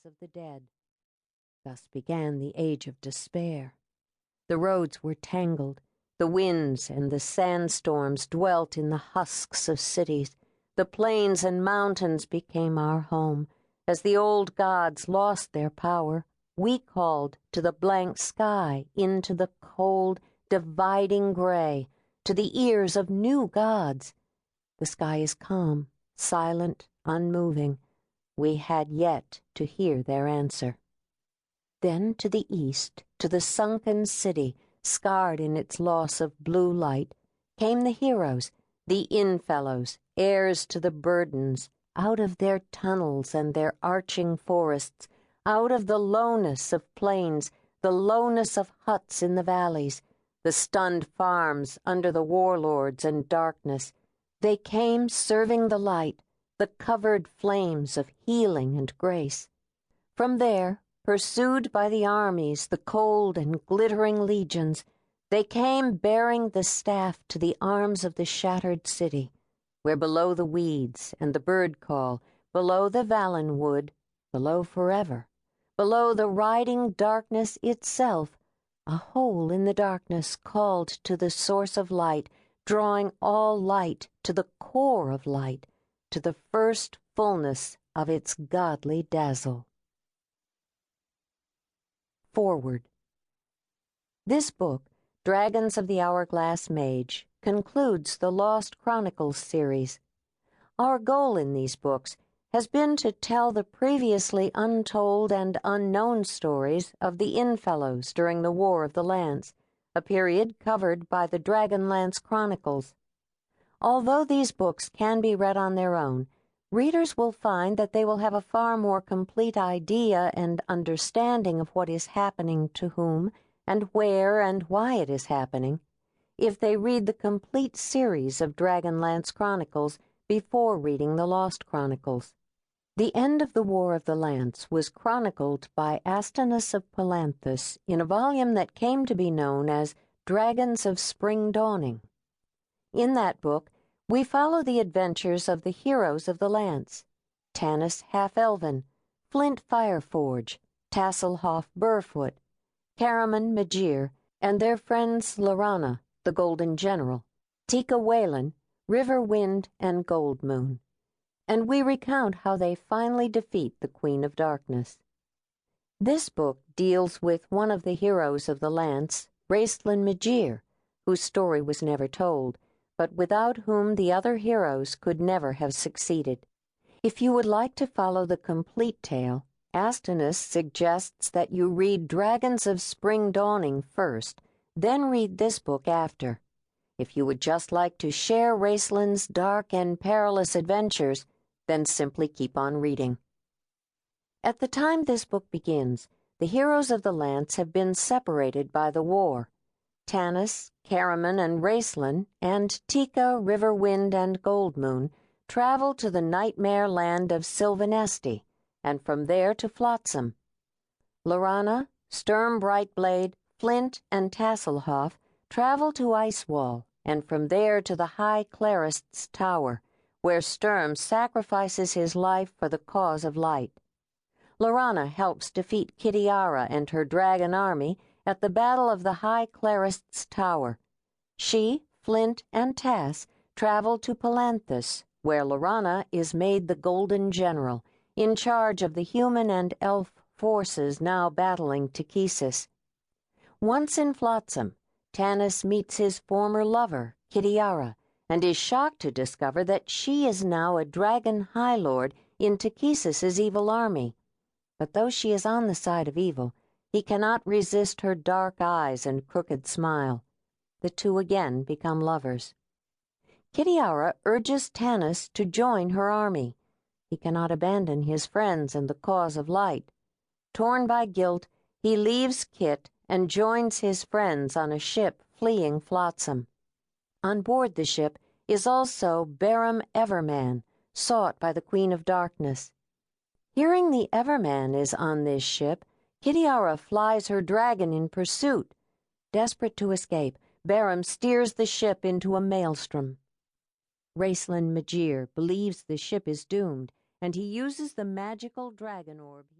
of the dead. Thus began the age of despair. The roads were tangled. The winds and the sandstorms dwelt in the husks of cities. The plains and mountains became our home. As the old gods lost their power, we called to the blank sky, into the cold, dividing gray, to the ears of new gods. The sky is calm, silent, unmoving. We had yet to hear their answer. Then to the east, to the sunken city, scarred in its loss of blue light, came the heroes, the innfellows, heirs to the burdens, out of their tunnels and their arching forests, out of the lowness of plains, the lowness of huts in the valleys, the stunned farms under the warlords and darkness. They came serving the light, the covered flames of healing and grace. From there, pursued by the armies, the cold and glittering legions, they came bearing the staff to the arms of the shattered city, where below the weeds and the bird call, below the Valen wood, below forever, below the riding darkness itself, a hole in the darkness called to the source of light, drawing all light to the core of light, to the first fullness of its godly dazzle. Forward. This book, Dragons of the Hourglass Mage, concludes the Lost Chronicles series. Our goal in these books has been to tell the previously untold and unknown stories of the Innfellows during the War of the Lance, a period covered by the Dragonlance Chronicles. Although these books can be read on their own, readers will find that they will have a far more complete idea and understanding of what is happening to whom and where and why it is happening if they read the complete series of Dragonlance Chronicles before reading the Lost Chronicles. The end of the War of the Lance was chronicled by Astinus of Palanthus in a volume that came to be known as Dragons of Spring Dawning. In that book, we follow the adventures of the heroes of the Lance, Tanis Half-Elven, Flint Fireforge, Tasselhoff Burrfoot, Caraman Majere, and their friends Lorana, the Golden General, Tika Whalen, River Wind, and Gold Moon. And we recount how they finally defeat the Queen of Darkness. This book deals with one of the heroes of the Lance, Raistlin Majere, whose story was never told, but without whom the other heroes could never have succeeded. If you would like to follow the complete tale, Astinus suggests that you read Dragons of Spring Dawning first, then read this book after. If you would just like to share Raistlin's dark and perilous adventures, then simply keep on reading. At the time this book begins, the heroes of the Lance have been separated by the war. Tanis, Caraman, and Raistlin, and Tika, River Wind, and Gold Moon travel to the nightmare land of Sylvanesti, and from there to Flotsam. Lorana, Sturm Brightblade, Flint, and Tasselhoff travel to Icewall, and from there to the High Clerist's Tower, where Sturm sacrifices his life for the cause of light. Lorana helps defeat Kitiara and her dragon army at the Battle of the High Clerist's Tower. She, Flint, and Tass travel to Palanthus, where Lorana is made the Golden General, in charge of the human and elf forces now battling Takhisis. Once in Flotsam, Tanis meets his former lover, Kitiara, and is shocked to discover that she is now a Dragon Highlord in Takhisis's evil army. But though she is on the side of evil, he cannot resist her dark eyes and crooked smile. The two again become lovers. Kitiara urges Tanis to join her army. He cannot abandon his friends and the cause of light. Torn by guilt, he leaves Kit and joins his friends on a ship fleeing Flotsam. On board the ship is also Barum Everman, sought by the Queen of Darkness. Hearing the Everman is on this ship, Kitiara flies her dragon in pursuit. Desperate to escape, Barum steers the ship into a maelstrom. Raistlin Majere believes the ship is doomed, and he uses the magical dragon orb